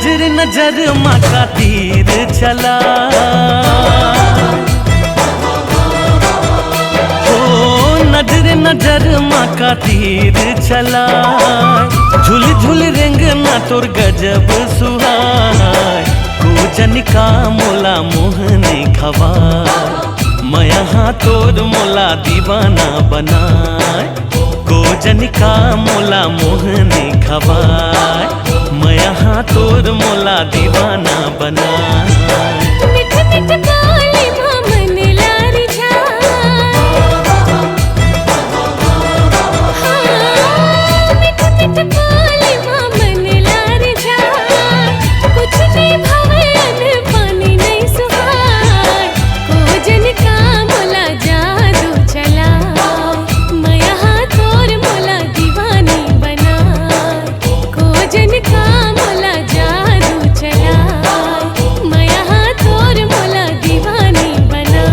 नजर नजर माँ का तीर चला, हो नजर नजर माँ का तीर चला। झुल झुल रेंगना तोर गजब सुहाय, पूजन का मोला मोहने खवा। मैं यहाँ तोर मोला दीवाना बनाए, गोजन का मोला मोहने खवाए। मैं यहाँ तोर मोला दीवाना बनाए। मिठ मिठ बोली मन लारी जा, मिठ मिठ बोली मन लारी जा। कुछ नहीं भवन पानी नहीं सुहाय, गोजन का मोला जादू चला। मैं यहाँ तोर मोला दीवानी बनाए, गोजन का मोला जादू चला। मैं यहाँ तोर मोला दीवानी बनाए।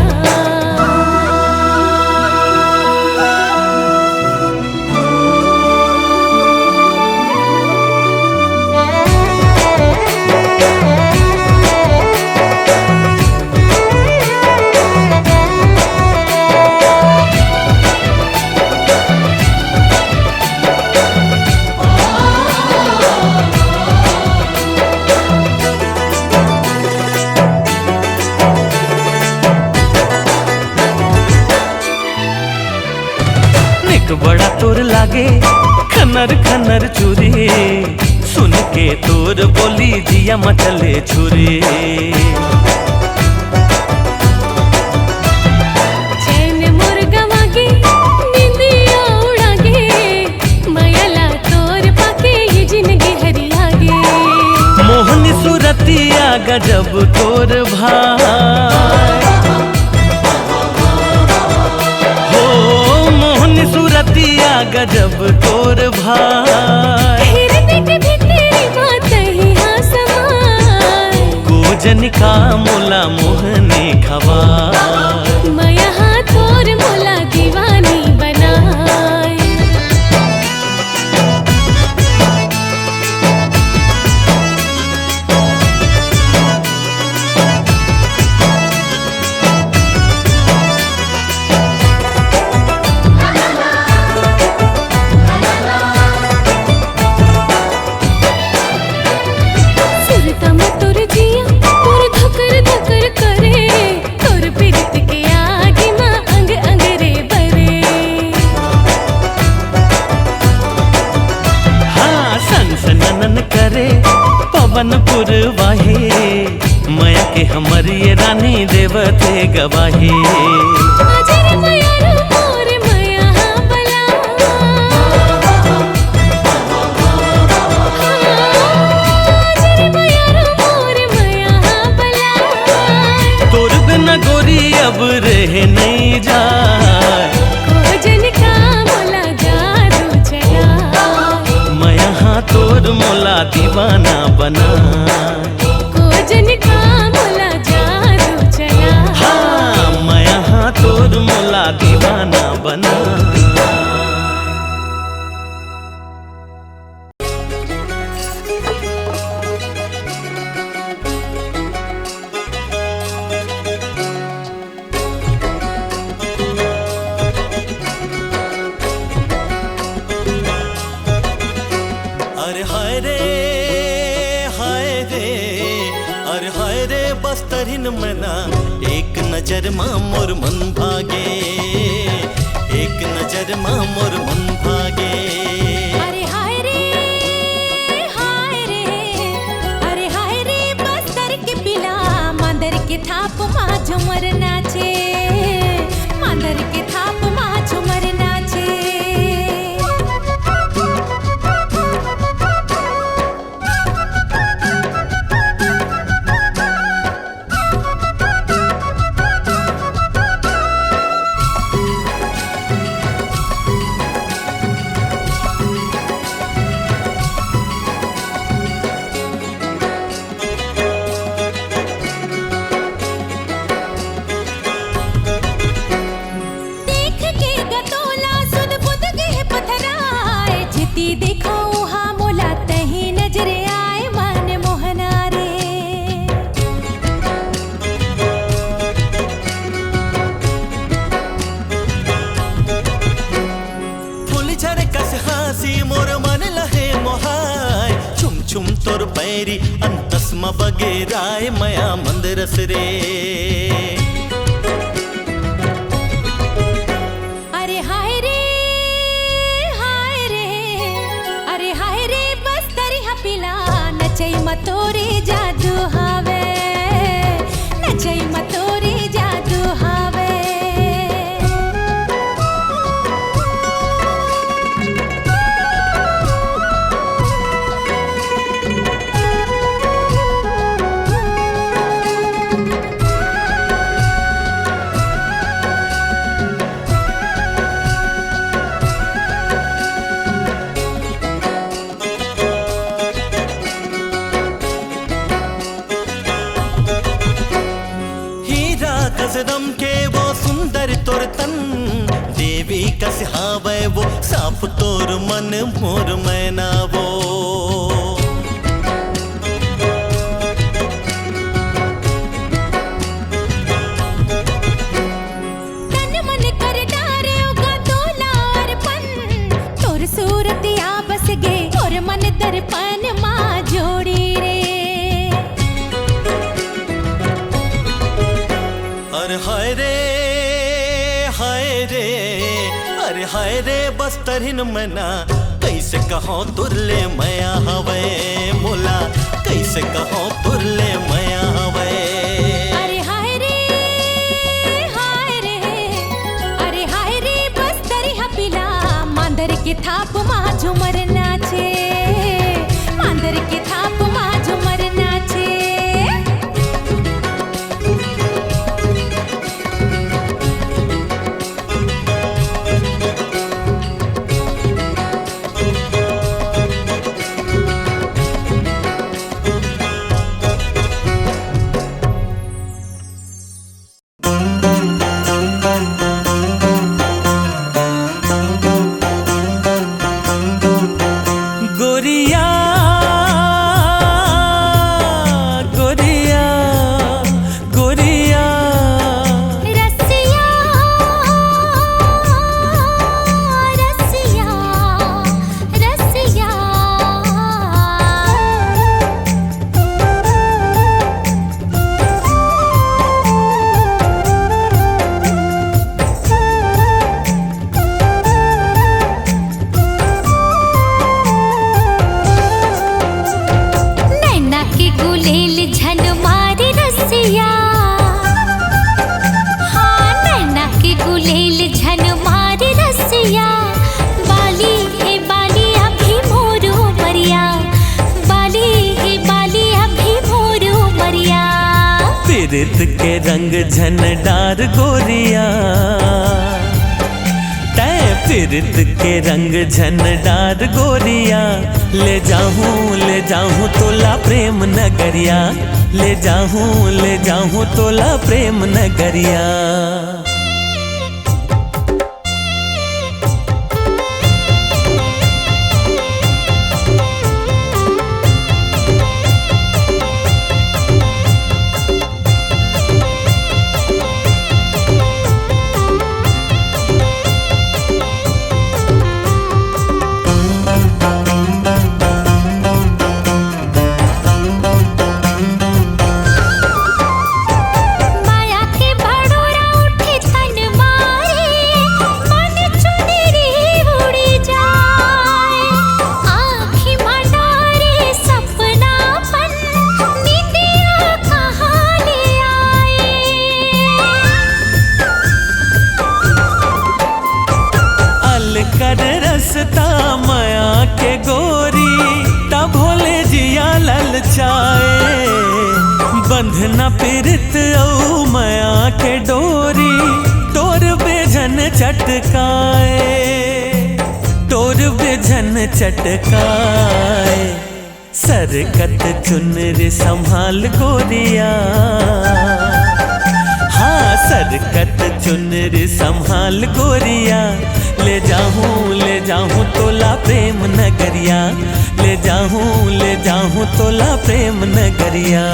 निक बड़ा तोर लागे खनर खनर चूरे, सुन के तोर बोली जिया मचले छुरे। चैन मुर्गा वागे निंदिया उड़ागे, मायाला तोर पाके ये जिंदगी हरियागे। मोहनी सूरतिया गजब तोर भाई, हो मोहनी सूरतिया गजब तोर भाई। हिरनी के भीतरी बात ही हाँ समाए, गोजन का मोला मोहने खवा। मैं यहाँ तोर मोला दीवानी बनाए। सुरता में तोर जिया तोर धकर धकर करे, तोर पीरत के आगे माँ अंग अंग रे बरे। हाँ सनसनन करे पवन पुरवाहे, माया के हमर ये रानी देवते गवाहे। आजर माया रो मोर माया हाँ बला, आजर माया रो मोर माया हाँ बला। तोर बिना गोरी अब रह नहीं जाए, गोजन का मोला जादू चला। मैं यहाँ तोर मोला दीवाना बना। गोजन का मोला जादू चला। हाँ मैं यहाँ तोर मोला दीवाना बना। अरे हाय रे हाय रे, अरे हाय रे बस्तरिन मना। एक नजर माँ मोर मन भागे, एक नजर माँ मोर मन भागे। अरे हाय रे हाय रे, अरे हाय रे बस्तर के पिला। मांदर के थाप माँ झुमर नाचे, मांदर के थाप माँ झुमर नाचे। वैरी अंतस्म बगेराय मया मंदरस रे अरे हाय रे अरे हाय रे बस्तरी हपिला नचई मतोरे जादू हावे नचई मतोरे जादू हावे गजरम के वो सुंदर तोर तन देवी कस हावे वो साफ तोर मन मोर मैना वो तन मन कर डारे उगा तोला अर्पण तोर सूरत या बस गे और मन दर्पण मां जोड़ी रे अरे हाय रे अरे हाय रे बस्तरिन मना कैसे कहो तुरले मया हवे मोला कैसे कहो तुरले मया हवे अरे हाय रे अरे हाय रे बस्तरी हपिला मांदर के थाप मां झुमर नाचे मांदर के थाप मां झुमर नाचे प्रीत के रंग झनडार गोरिया तै प्रीत के रंग झनडार गोरिया ले जाऊं तोला प्रेम नगरिया ले जाऊं तोला प्रेम नगरिया माया के गोरी तब भोले जिया ललचाए बंधना पीरित औ माया के डोरी तोर बेझन चटकाए सरकत चुनरी संभाल गोरिया हाँ सरकत चुनरी संभाल गोरिया ले जाऊं तोला प्रेम नगरिया ले जाऊं तोला प्रेम नगरिया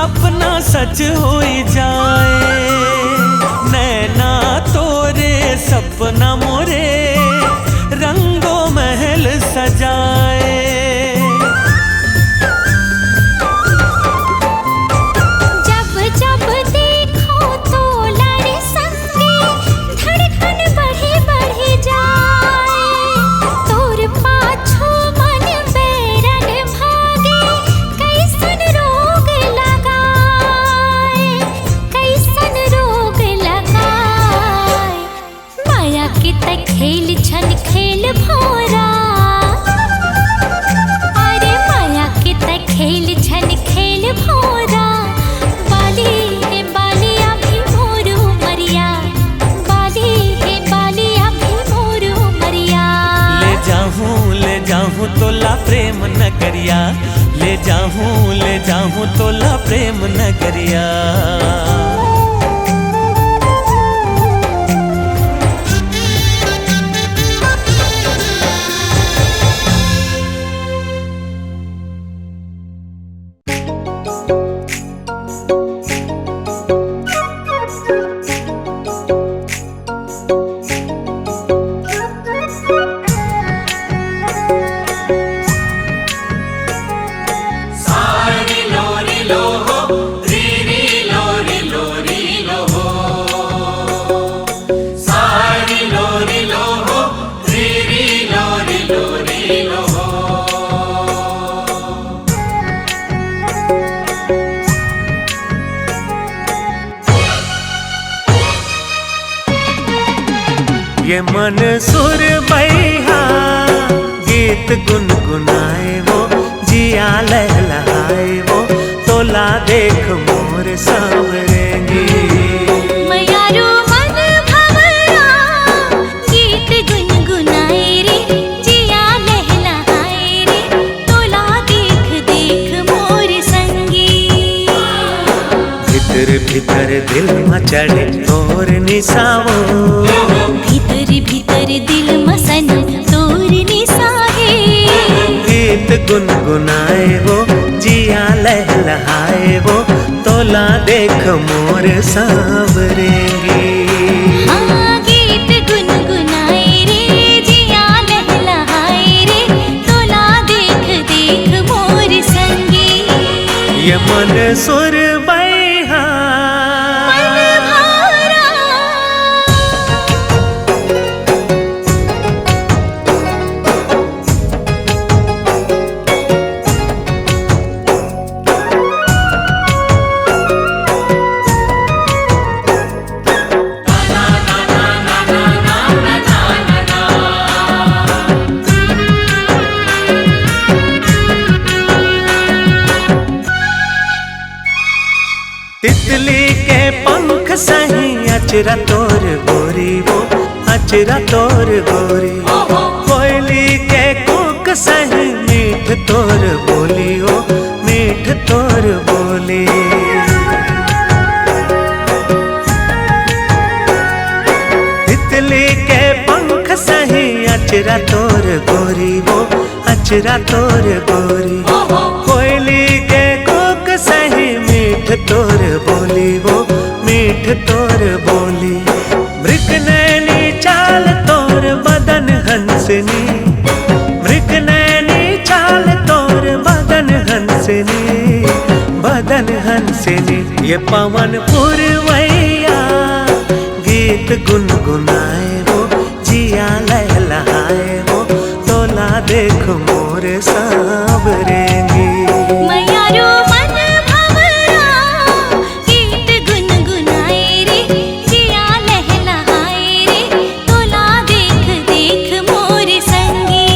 सपना सच हो जाए, नैना तोरे सपना मोरे रंगों महल सजाए। जब जब देखो तो लड़े संगे धड़कन बढ़ी बढ़ी जाए, तोर पाछो मन बेरन भागे कैसन रोग लगाए, कैसन रोग लगाए। माया के तक खेल छन खेल भोरा, अरे माया के तक खेल छन खेल भोरा। बाली हे बाली अभी मोरू मरिया, बाली हे बाली अभी मोरू मरिया। ले जाऊं तोला प्रेम नगरिया, ले जाऊं तोला प्रेम नगरिया। ये मन सुर बैहा गीत गुनगुनाए वो, जिया लहलहाए वो, तोला देख मोर सांवरेंगी। मयारू मन भंवरा गीत गुनगुनाए रे, जिया लहलहाए रे, तोला देख देख मोर संगी। भीतर भीतर दिल में चढ़े तोर निसावो, भीतर भीतर दिल मसन तोर निसाहे। गीत गुनगुनाए वो, जिया लहलहाए वो, तोला देख मोर सांवरेंगी। हाँ गीत गुनगुनाए रे, जिया लहलहाए रे, तोला देख देख मोर संगी। ये मन सुर बैहा मन भंवरा तितली के पंख सही अचरा तोर गोरी वो, अचरा तोर गोरी। कोयली के कूक सही मीठ तोर बोली हो, मीठ तोर बोली। तितली के पंख सही अचरा तोर गोरी वो, अचरा तोर गोरी। कोयली के कूक सही मीठ तोर बोली वो, मीठ तोर बोली। मृग नैनी चाल तोर बदन हंसनी, मृग नैनी चाल तोर बदन हंसनी, बदन हंसनी। ये पवन पुरवैया गीत गुनगुनाए वो, जिया लहलहाए वो, तोला देख मोर सांवरेंगी। मयारू मन भंवरा गीत गुनगुनाए रे, जिया लहलहाए रे, तोला देख देख मोर संगी।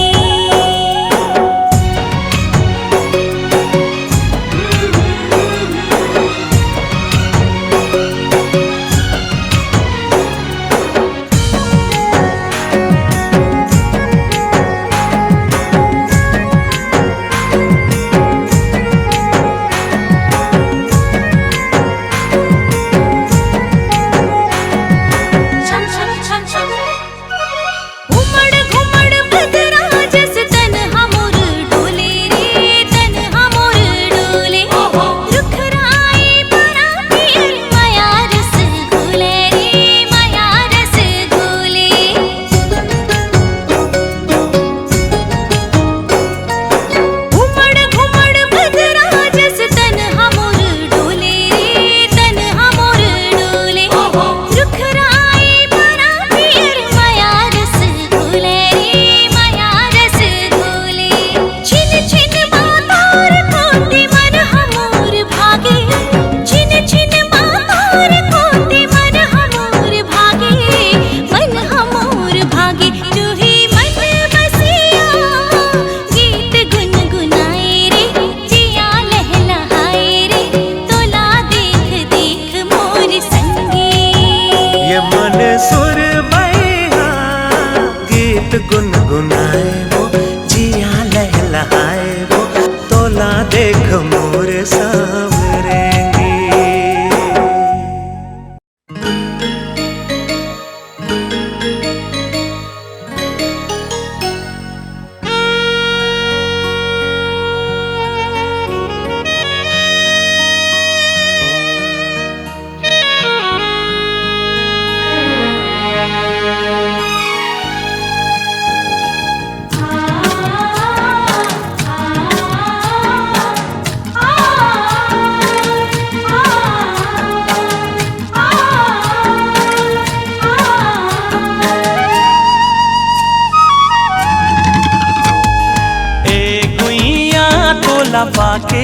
तोला पाके,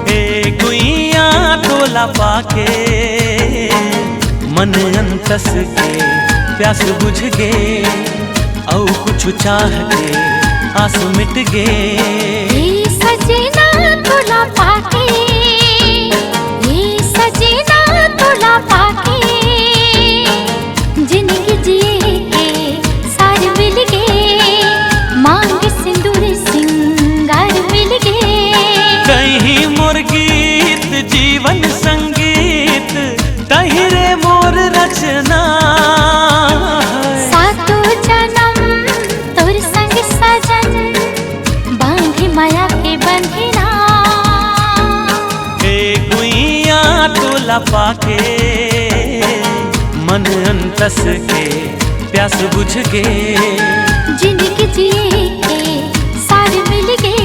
ए गुइया तोला पाके, मन अंतस के प्यास बुझ गे, औ कुछ चाह के आस मिट गे। ये सजना तोला पाके, ये सजना तोला पाके, जिंदगी जिए के सार मिल गे, मांग सिंदूर सिंगार मिल गे। कहीं मोर गीत जीवन संगीत, तहिरे मोर रचना। सातो जन्म तोर संग सजन, बांधे माया के बंधना। ए गुइया तोला पाके, मन अंतस के प्यास बुझ गे। जिंदगी जिए के सार मिल गे।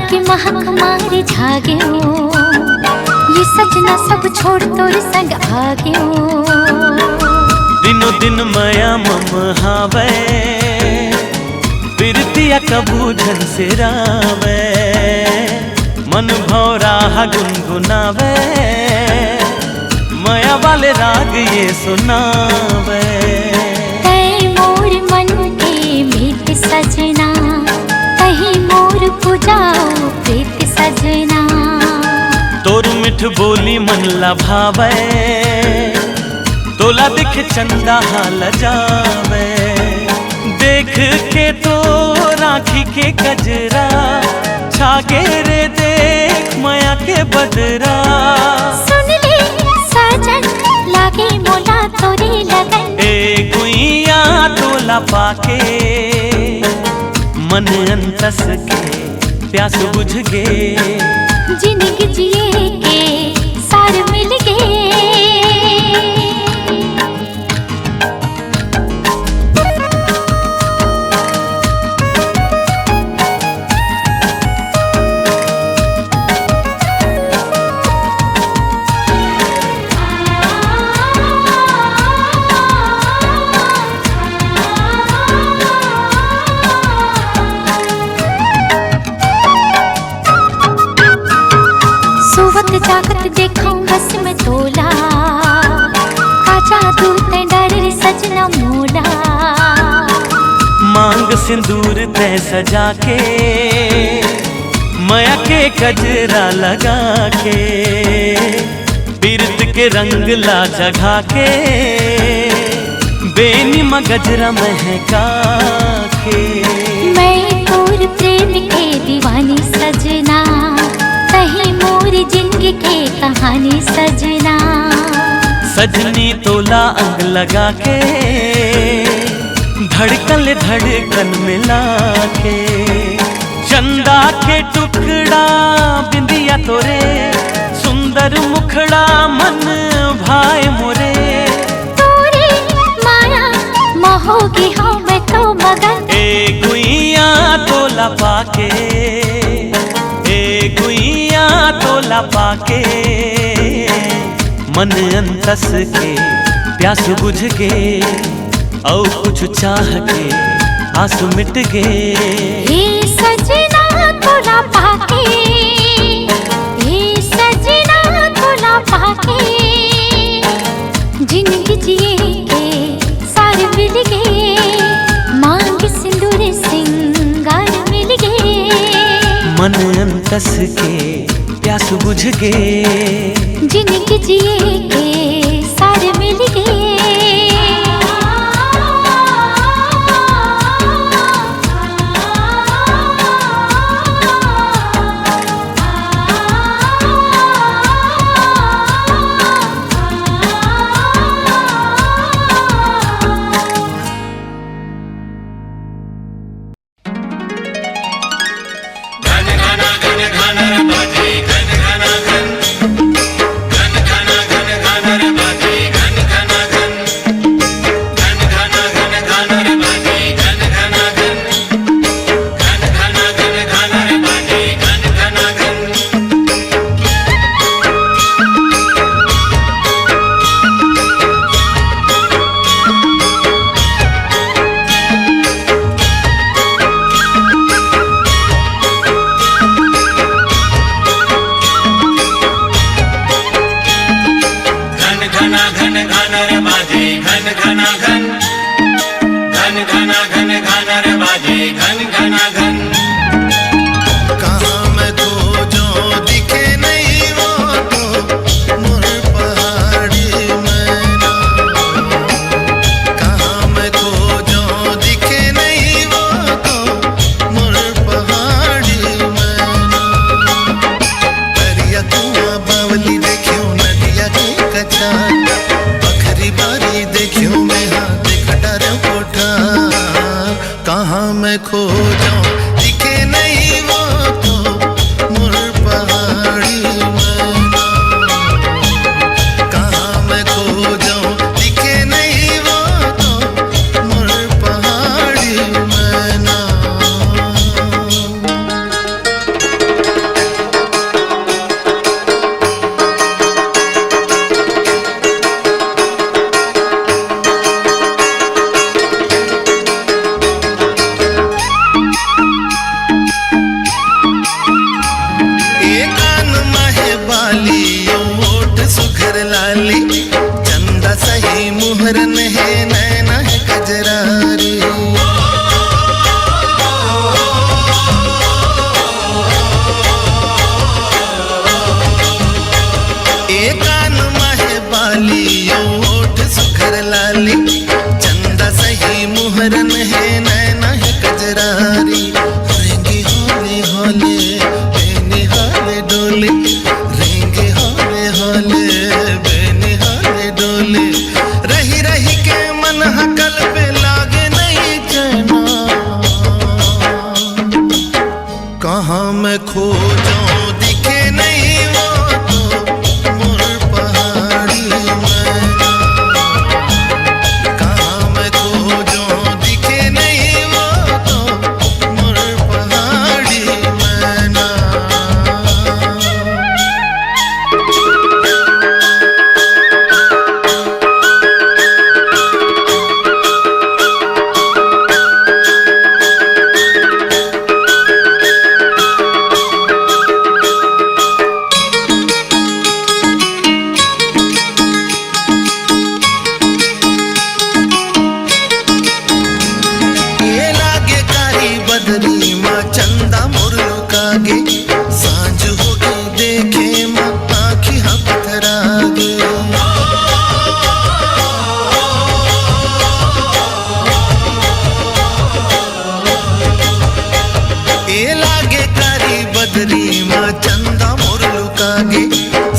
के महक मारे झागे हो, ये सजना सब छोड़ तोर संग आगे हो। दिनो दिन माया मम हावे, बिरतिया कबूझन से रावे, मन भौरा गुनगुनावे, माया वाले राग ये सुनावे। तै मोर मन के मीत सजना, कहीं मोर पुजाओ प्रीत सजना। तोर मिठ बोली मन लभावे, तोला दिख चंदा हाल जावे। देख के तो राखी के गजरा, छागे रे देख माया के बदरा। सुन ले सजन लागे मोला तोरे लगन, ए गुइया तोला पाके, मन अंतस के प्यास बुझ गे। जिंदगी जिए के सार मिल गे। सोवत जागत देखूं बस में तोला, काचा दूत डर सजना मोला। मांग सिंदूर तय सजा के, माया के गजरा लगा के, बिरत के रंग ला जगा के, बेनी गजरा महका के। मैं तोर प्रेम के दीवानी सजना, कहीं मोर जिंदगी के कहानी सजना। सजनी तोला अंग लगा के, धड़कन धड़कन मिला के। चंदा के टुकड़ा बिंदिया तोरे, सुंदर मुखड़ा मन भाई मोरे। तोरे माया मोहोगी हो मैं तो मगन, ए गुइया तोला पाके, ए गुइया तोला पाके, मन अंतस के प्यास बुझ गे, औ कुछ चाह के आस मिट गे। हे सजना तोला पाके, हे सजना तोला पाके, जिंदगी जिए के सार मिल गे, मांग सिंदूर सिंगार मिल गे। मन अंतस के प्यास बुझ गे, जिंदगी जिए के सार मिल गे। घन घन घन घन बाजे घन घन घन घन घन मैं खो जाऊं दिखे नहीं वो तो मोर पहाड़ी मैना। कहाँ मैं खो जाऊं दिखे नहीं वो तो मोर पहाड़ी मैना। चंदा सही मुहरन है नैना है कजरारी। एक कान माहे बाली ओठ सुखर लाली। चंदा सही मुहरन है नैना है कजरारी। रेंगे होले होले बेनी हाले डोले। रेंगे होले होले रही रही के मन हकल पे लागे नहीं चैना। कहाँ मैं खो जाऊं दिखे नहीं वो तो मोर पहाड़ी मैना। कहाँ मैं खो जाऊं दिखे नहीं वो तो मोर पहाड़ी मैना। बदरी माँ चंदा मुरलू कागे। सांझ हो गई देखे माँ आँखी हाँ पथरागे। ए लागे कारी बदरी माँ चंदा मुरलू कागे।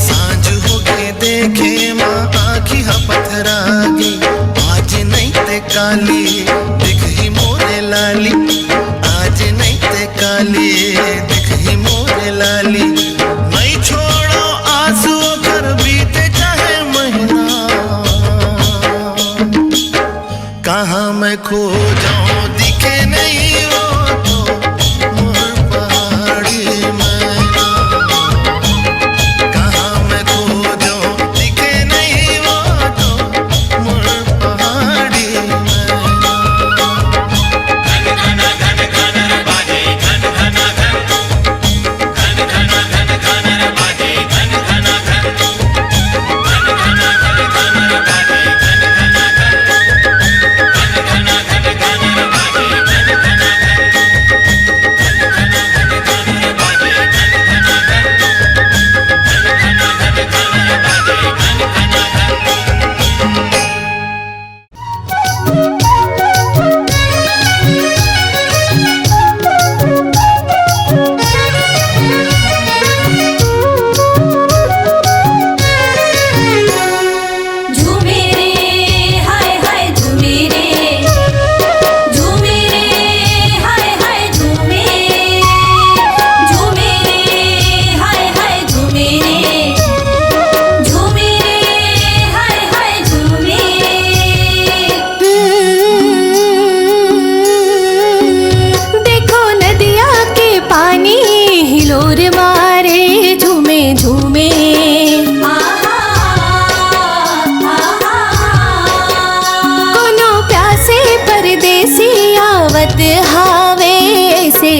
सांझ हो गई देखे माँ आँखी हाँ पथरागे। आज नहीं ते काली दिख ही मोरे लाली। आज नहीं ते काली दिख ही मोरे लाली। नहीं छोड़ो आंसू घर बीते चाहे महीना। कहाँ मैं खो जाऊं दिखे नहीं वो तो मोर पहाड़ी मैना। कहाँ मैं खो जाऊं दिखे नहीं वो तो मोर पहाड़ी मैना।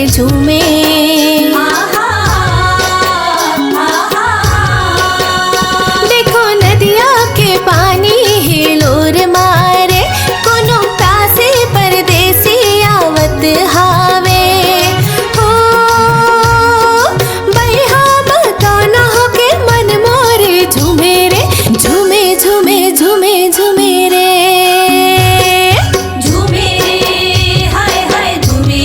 झूमे देखो नदिया के पानी हिलोर मारे कोनो प्यासे परदेसी आवत हावे हो बहिहा बताना हो के मन मोरे झूमे रे झूमे झूमे झूमे झूमे रे झूमे रे हाय हाय झूमे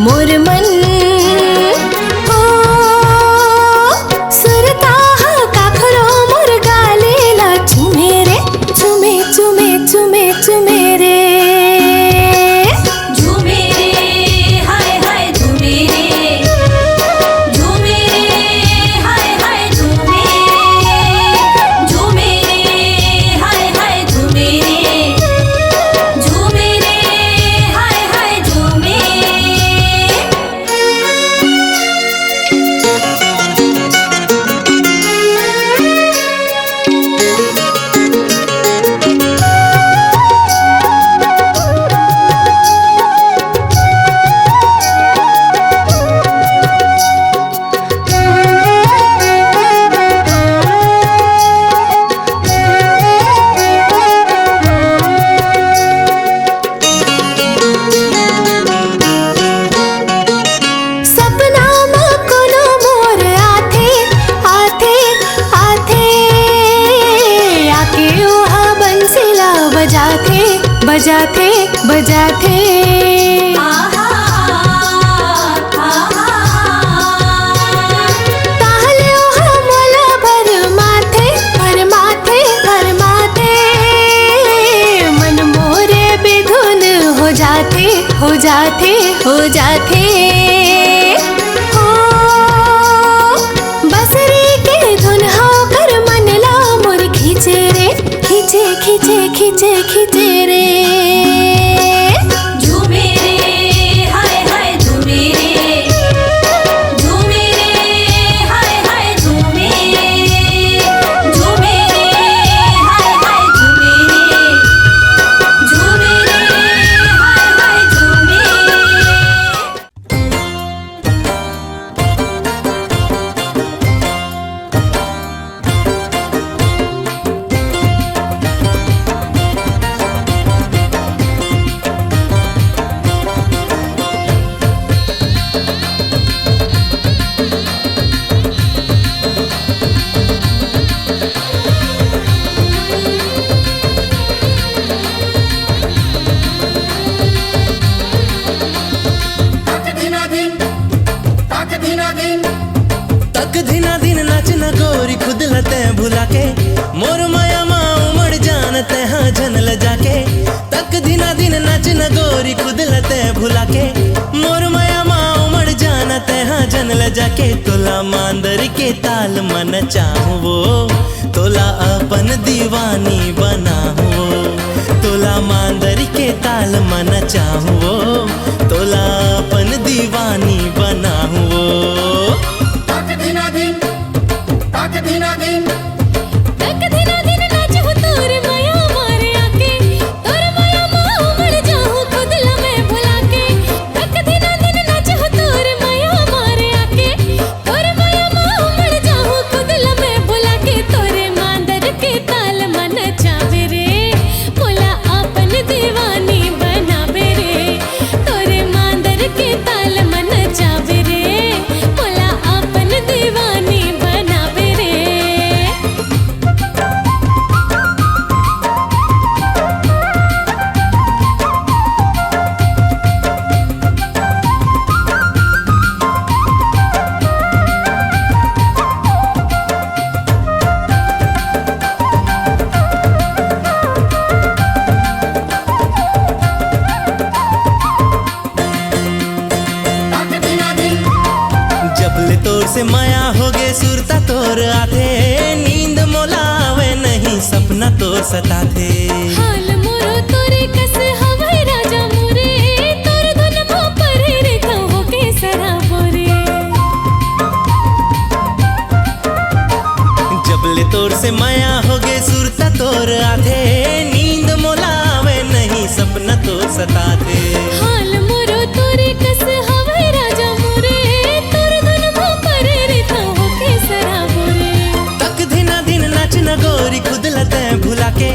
मोर मन हो सुरता काखरो मोर गालेला चुमे रे चुमे चुमे चुमे चुमे रे झूमे रे हाय हाय झूमे रे झूमे रे हाय हाय झूमे झूमे रे हाय हाय झूमे रे झूमे रे हाय हाय झूमे सपना में कोनो मोर आथे आथे आथे आके वहाँ बंसीला बजाथे बजाथे बजाथे ताहले वहाँ मोला भर माथे मन मोरे बेधुन हो जाते हो जाते हो जाते हो बसरी के धुन होकर मन ला मोर खींचे रे खींचे खींचे खींचे खींचे रे झूमे रे हाय हाय झूमे रे झूमे रे हाय हाय झूमे झूमे रे हाय हाय झूमे रे झूमे रे हाय हाय झूमे तक धीना दिन नाचना गोरी खुद लते भुला के मोर माया माँ उमड़ जानते हाँ जन ल जाके तक धीना दिन नाचना गोरी खुद लते भुला के मोर माया माँ उमड़ जानते हाँ जन ल जाके तोला मांदर के ताल मन चाहूं वो तोला अपन दीवानी बनाऊं तोला मांदर के ताल मन चाहूं वो तोला अपन दीवानी बनाऊं तक धीना दिन नाच हो तोर माया मारे आके तोर माया माँ उमड़ जाऊं खुद ला मैं भुला के तक धीना दिन नाच हो तोर माया मारे आके तोर माया माँ उमड़ जाऊं खुद ला मैं भुला के तोरे मांदर के ताल मन चावे रे मोला अपन दीवानी बनावे रे तोरे मांदर के ताल मन चावे रे मोला अपन दीवानी बनावे रे जबले तोर से माया हो गे सुरता तोर आथे नींद मोलावे नहीं सपना तोर सताथे हाल मोरो तोरे कस हवाई राजा मोरे तोर धुन मो परे रे हो के सराबो रे जबले तोर से माया हो गे सुरता तोर आथे नींद मोलावे नहीं सपना तोर सताथे हाल मोरो तोरे कस हवाई राजा मोरे तोर धुन मो परे रे हो के सराबो रे तक धीना दिन नाचना गोरी खुद लते भुला के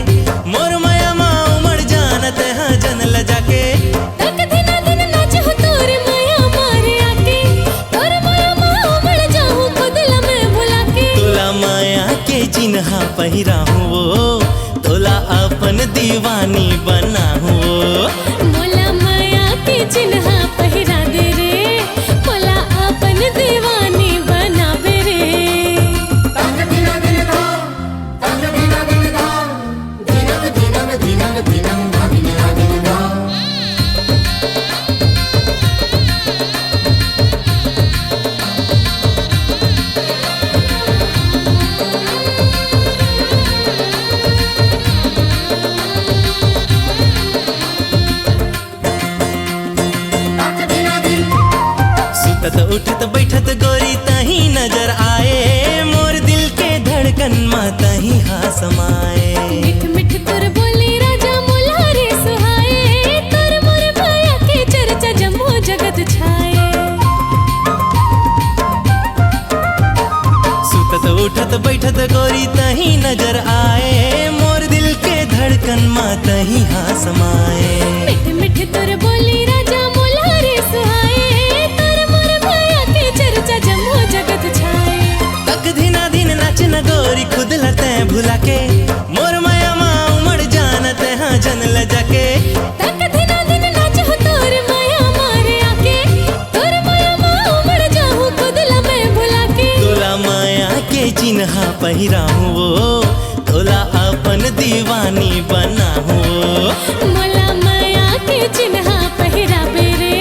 मोर माया माँ उमड़ जानते हाँ जन ल जाके तक धीना दिन नाच हो तोर माया मारे आके तोर माया माँ उमड़ जाऊं खुद ला मैं भुला के तोला माया के चिन्हा पहिराहूं वो तोला अपन दीवानी बनाहूं वो मोला माया के चिन्हा पहिरा दे रे सुतत उठत बैठत गोरी तही नजर आए, मोर दिल के धड़कन मा तही हा समाए। मिठ मिठ तोर बोली राजा मुलारे सुहाए, तोर मोर माया के चर्चा जम्मू जगत छाए। सुतत उठत बैठत गोरी तही नजर आए, मोर दिल के धड़कन मा तही हा समाए। मिठ मिठ तोर बोली राजा मुलारे सुहाए, तोर मोर माया के चर्चा जम्मू जगत छाए। तक धीना दिन नाच न गोरी खुद लते भुला के, मोर माया मा उमड़ जानत हाँ जन ल जाके। तक दिन दिन नाच हो तोर माया मारे आके, तोर माया मा उमड़ जाऊं खुद ला मैं भुला के। तोला माया के चिन्हा पहिराहूं वो, तोला अपन दीवानी बनाहूं वो। मोला माया के चिन्हा पहिराबे रे,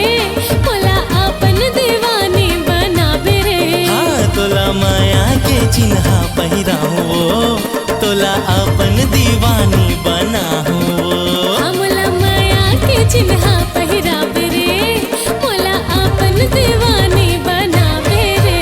मोला अपन दीवानी बनाबे रे। हाँ तोला माया के चिन्हा पहिराहूं वो, तोला अपन दीवानी बनाहूं वो। हाँ मोला माया के चिन्हा पहिराबे रे, मोला अपन दीवानी बनाबे रे।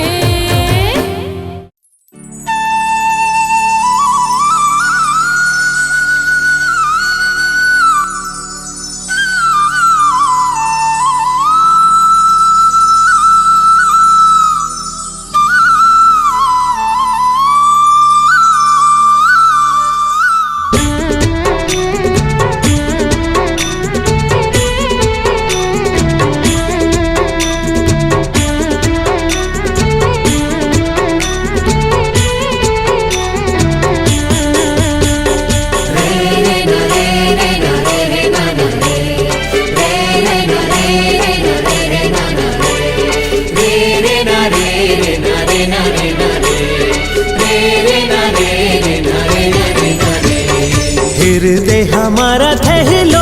हृदय हमारा थैलोर,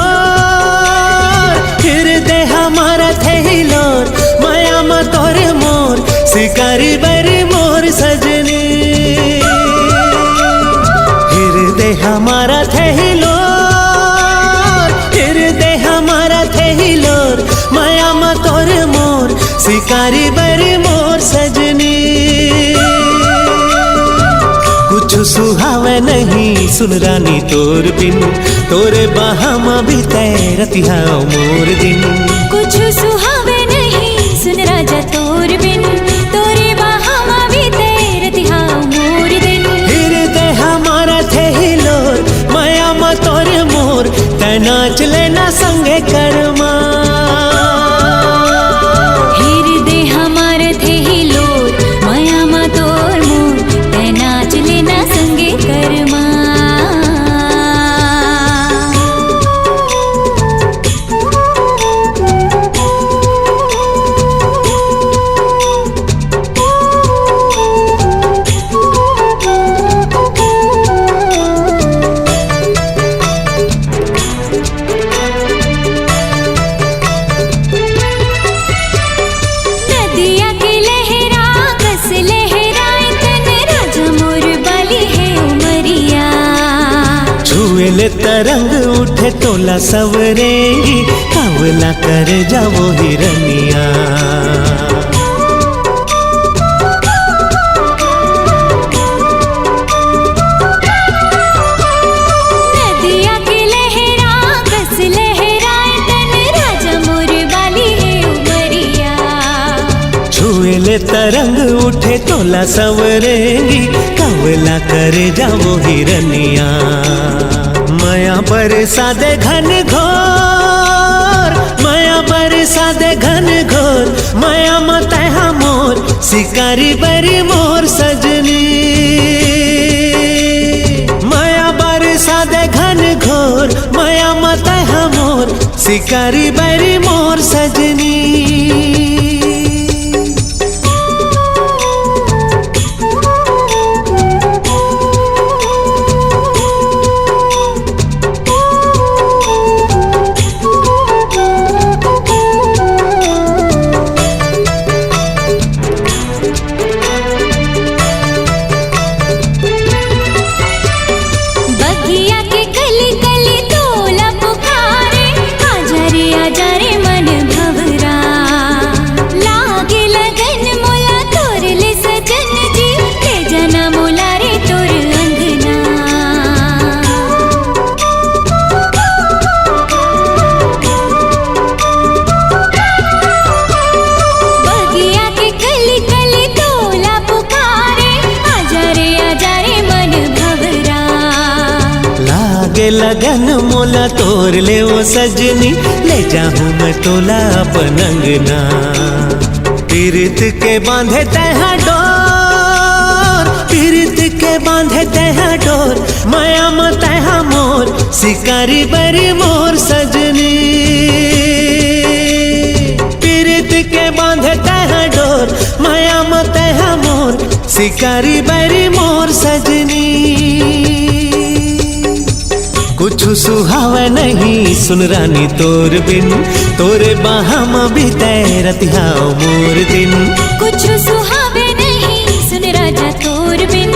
हृदय हमारा थैलोर, माया मा तोरे मोर शिकारी बरी मोर सजनी। हृदय हमारा थैलोर, हृदय हमारा थैलोर, माया मा तोरे मोर शिकारी बरी मोर सजनी। कुछ सुहावे नहीं सुन रानी तोर बिन, तोरे बाहामा भी तैरती हाओ मोर दिन। कुछ सुहावे नहीं सुन राजा तोर बिन, तोरे बाहामा भी तैरती हाओ मोर दिन। हृदय हमारा थैलोर, माया मा तोरे मोर, तै नाच लेना संगे करमा। हृदय हमार थैलोर, माया मा तोर मोर, तै नाच लेना संगे करमा। नदिया के लहरा कस लहराए, तन राजा मोर बाली है उमरिया। छुए ले तरंग उठे तोला सवरेंगी, कावला कर जाओ हिरनिया। नदिया के लहरा कस लहराए, तन राजा मोर बाली है उमरिया। छुए ले तरंग उठे तोला सवरेंगी, कावला कर जाओ हिरनिया। माया बरसा दे घन घोर, माया बरसा दे घन घोर, माया मत है मोर शिकारी बरी मोर सजनी। माया बरसा दे घन घोर, माया मत है मोर शिकारी बरी मोर सजनी। लगन मोला तोर ले वो सजनी, ले जाऊं मैं तोला अपन अंगना। पीरित के बांधे तैहा डोर, पीरित के बांधे तैहा डोर, माया में तैहा मोर, शिकारी बरी मोर सजनी। पीरित के बांधे तैहा डोर, माया में तैहा मोर, शिकारी बरी मोर सजनी। कुछ सुहावे नहीं सुन रानी तोर बिन, तोरे बाहा में बीते रतिहा मोर दिन। कुछ सुहावे नहीं सुन राजा तोर बिन,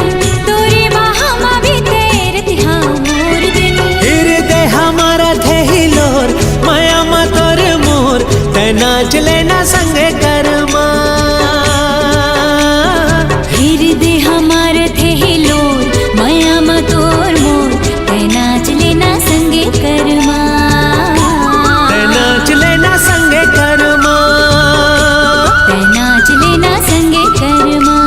तोरे बाहा में बीते रतिहा मोर दिन। हृदय हमारा थे हिलोर, माया में तोर मोर, तै नाच लेना संगे करमा। हृदय हमार थे हिलोर, माया में तोर मोर, तै नाच लेना संगे करमा। तै नाच लेना संगे करमा। तै नाच लेना संगे करमा।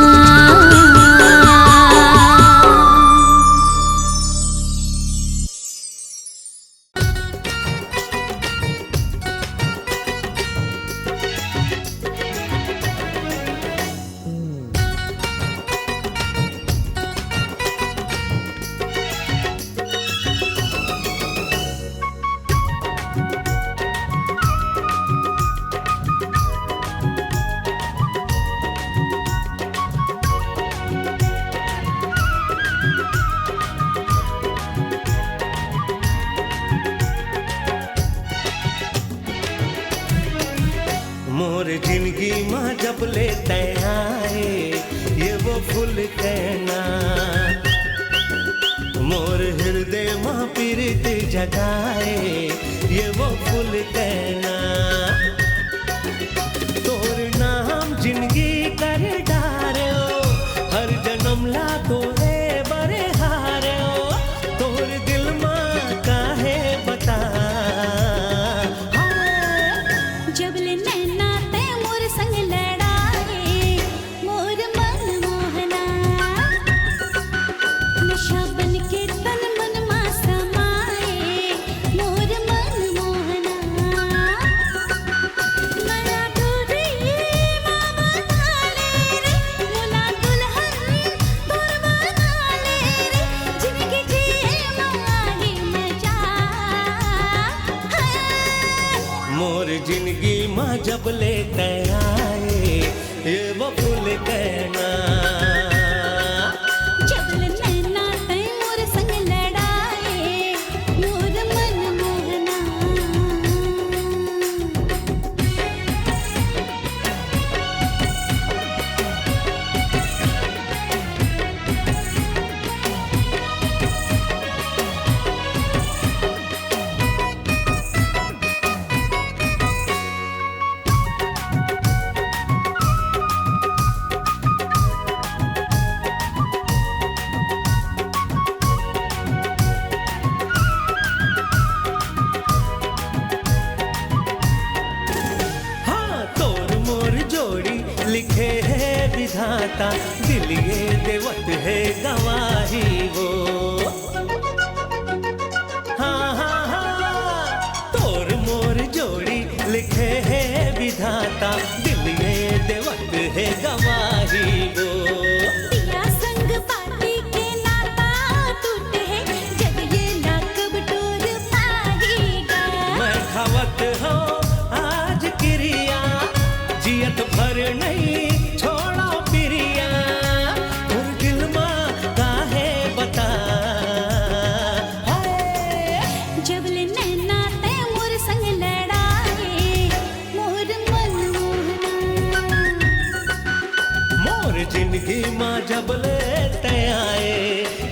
मोर जिंदगी माँ जब लेते आए ये वो फूल कहना, मोर हृदय माँ पीरित जगाए ये वो फूल कहना। तोर नाम जिंदगी कर डारे हो, हर जन्म ला तोरे बरे हारे हो, तोर दिल माँ काहे बता। जब ले नैना ते मोर संग लड़ाए, मोर मन मोहना, नशा बन के तन मन मा समाए, मोर मन मोहना। माया डोरी मामा नाले रे, मुला दुल्हन तोर बनाले रे, जिंदगी जिए माही मजा। मोर जिंदगी माँ जब लेते आए ये वो फूल कहना। जब ले नैना ते मोर संग लड़ाए, मोर मन मोहना। हाँ तोर मोर जोड़ी लिखे है विधाता, दिल ये देवत है गवाही वो। हाँ हाँ हाँ तोर मोर जोड़ी लिखे है विधाता, दिल ये देवत है गवाही वो। पिया संग पाती के नाता टूटे है, जब ये ना कब टूट पाएगा। मैं खावत हो आज क्रिया, जियत भर नहीं छोड़ा प्रिया, और दिल माँ काहे बता। जब ले नैना ते मोर संग लड़ाए, मोर मन मोहना। मोर जिंदगी माँ जब लेते आए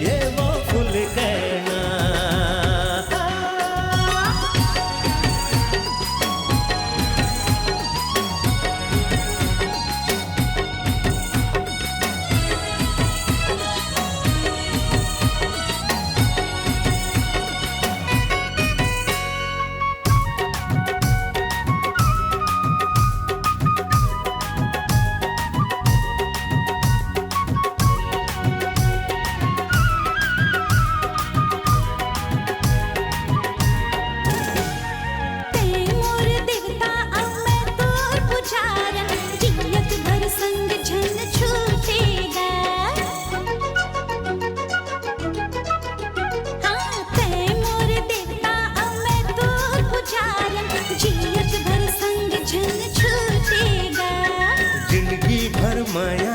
ये वो फूल कहना। माया